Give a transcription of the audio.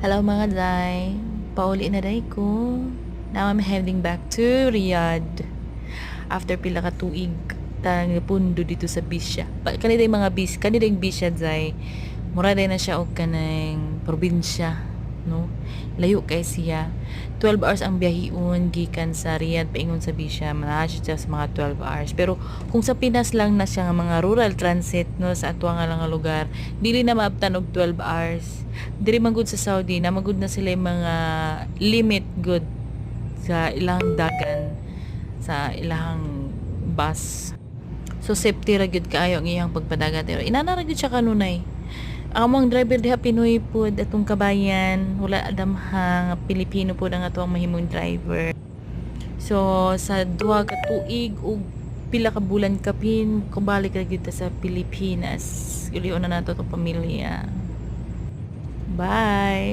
Hello mga day. Pauli na day ko. Now I'm heading back to Riyadh. After pila ka tuig tang pundo dito sa Bisya. Kanina yung mga bis, kanina yung Bisya day. Mura day na siya og kanang probinsya, no? Layo kay siya. 12 hours ang biyahiun gikan sa Riyadh paingon sa Bisya. Malayo siya sa mga 12 hours. Pero kung sa Pinas lang na siya nga mga rural transit no sa ato nga lang nga lugar, dili na maabtan og 12 hours. Diri man gud sa Saudi na magud na sila yung mga limit good sa ilang dagan sa ilang bus. So safety ra gyud kaayo ang iyang pagpadagat pero inana ra gyud siya kanunay. Ang among driver diha Pinoy pud atong kabayan, wala adamhang Pilipino pud ang atong mahimong driver. So sa duha ka tuig ug pila ka bulan kapin kubalik ra gyud ta sa Pilipinas. Ulion na nato tong pamilya. Bye.